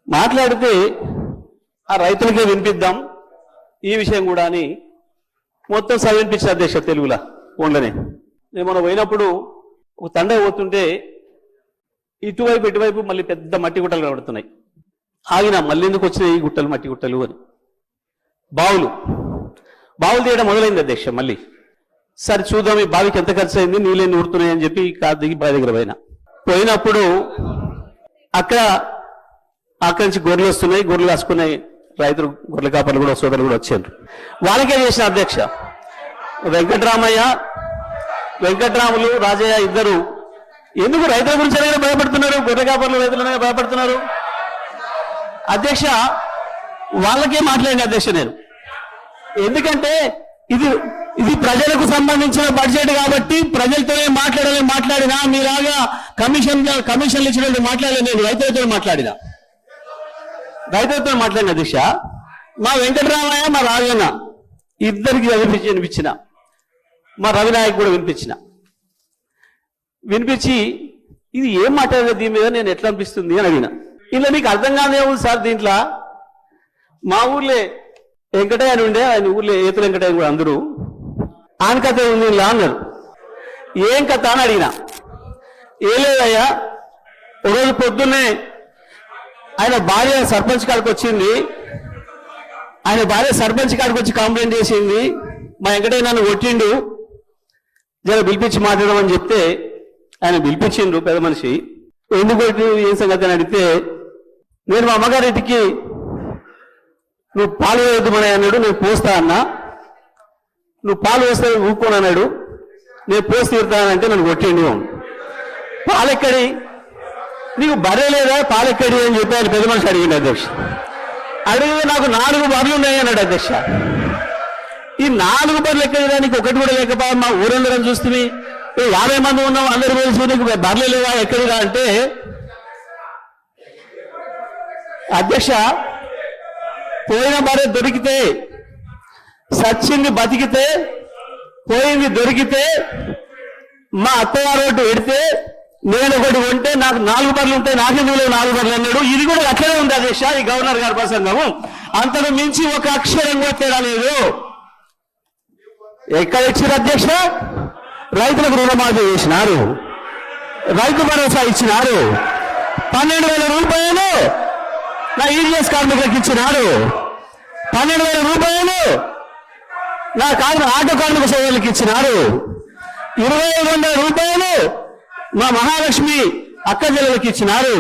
మాట్లాడితే ఆ రైతులకే వినిపిద్దాం ఈ విషయం కూడా అని మొత్తం వినిపించిన అధ్యక్ష తెలుగులా ఫోన్లోనే. నేను మనం పోయినప్పుడు ఒక తండ పోతుంటే ఇటువైపు ఇటువైపు మళ్ళీ పెద్ద మట్టి గుట్టలు కనబడుతున్నాయి. ఆగిన మళ్ళీ ఎందుకు వచ్చినాయి ఈ గుట్టలు మట్టి గుట్టలు అని. బావులు తీయడం మొదలైంది అధ్యక్ష. మళ్ళీ సరే చూద్దాం ఈ బావికి ఎంత ఖర్చు అయింది, నీళ్ళని ఊరుతున్నాయి అని చెప్పి కారు దిగి బావి దగ్గర పోయినప్పుడు అక్కడి నుంచి గొర్రెలు వస్తున్నాయి, గొర్రెలు కాసుకున్నాయి. రైతులు గొర్రెల కాపర్లు కూడా సోదరులు కూడా వచ్చారు. వాళ్ళకే చేసిన అధ్యక్ష. వెంకట్రాములు రాజయ్య ఇద్దరు ఎందుకు రైతుల గురించి భయపడుతున్నారు, గొర్రె కాపర్లు రైతులనే భయపడుతున్నారు అధ్యక్ష. వాళ్ళకే మాట్లాడిన అధ్యక్ష నేను. ఎందుకంటే ఇది ప్రజలకు సంబంధించిన బడ్జెట్ కాబట్టి ప్రజలతోనే మాట్లాడినా మీలాగా కమిషన్లు ఇచ్చినట్టు మాట్లాడలేదు. నేను రైతులతో మాట్లాడిన అధ్యక్ష. మా వెంకటరామయ్య మా రాజన్న ఇద్దరికి వినిపించిన, మా రవినాయక్ కూడా వినిపించి ఇది ఏం మాట్లాడలేదు దీని మీద నేను ఎట్లా అనిపిస్తుంది అని అడిగిన. ఇలా మీకు అర్థం కాదే ఉంది సార్. దీంట్లో మా ఊర్లే వెంకటయ్య అని ఉండే, ఆయన ఊర్లో ఏతుల వెంకటయ్య కూడా అందరూ ఆయన కథ ఉంది ఇలా అన్నారు. ఏం కథ అని అడిగిన. ఏం లేదయ్యా, ఒకరోజు పొద్దున్నే ఆయన భార్య సర్పంచ్ కాడికి వచ్చింది. ఆయన భార్య సర్పంచ్ కాడికి వచ్చి కంప్లైంట్ చేసింది, మా వెంకటయ్య నన్ను కొట్టిండు, జర పిలిపించి మాట్లాడమని చెప్తే ఆయన పిలిపించిండు పెద్ద మనిషి. ఎందుకు కొట్టి ఏం సంగతి అని అడిగితే, నేను మా అమ్మగారింటికి నువ్వు పాలు వేయొద్దుమని అన్నాడు, నేను పోస్తా అన్నా. నువ్వు పాలు వేస్తే ఊరుకోని అన్నాడు, నేను పోసి తీరుతానంటే నన్ను కొట్టిండు. పాలెక్కడి, నీకు బర్రె లేదా పాలెక్కడి అని చెప్పి ఆయన పెద్ద మనిషి అడిగిండు అధ్యక్ష. అడిగితే నాకు 4 బర్రెలు ఉన్నాయి అన్నాడు అధ్యక్ష. ఈ 4 బర్రెలు ఎక్కడిదా, నీకు ఒకటి కూడా లేకపోయా, మా ఊరందరం చూస్తుంది 50 మంది ఉన్నాం, అందరు తెలుసు, నీకు బర్రెలు లేవా ఎక్కడిదా అంటే అధ్యక్ష, పోయిన బర్రె దొరికితే, సచ్చింది బతికితే, పోయింది దొరికితే, మా అత్తగారు ఒకటి పెడితే నేను ఒకటి కొంటే నాకు 4 బర్రెలు ఉంటాయి, నాకెందుకు 4 బర్రెలు అన్నాడు. ఇది కూడా అట్లనే ఉంది అధ్యక్ష ఈ గవర్నర్ గారి ప్రసంగము. అంతకు మించి ఒక అక్షరం కూడా తేడా లేదు. ఎక్కడ ఇచ్చారు అధ్యక్ష? రైతులకు రుణమాఫీ చేసినారు, రైతు భరోసా ఇచ్చినారు, 12,000 రూపాయలు నా ఈజీఎస్ కార్మికులకు ఇచ్చినారు, 12,000 రూపాయలు నా ఆటో కార్మిక సోదరులకు ఇచ్చినారు, 2,500 రూపాయలు మా మహాలక్ష్మి అక్క చెల్లెలకు ఇచ్చినారు.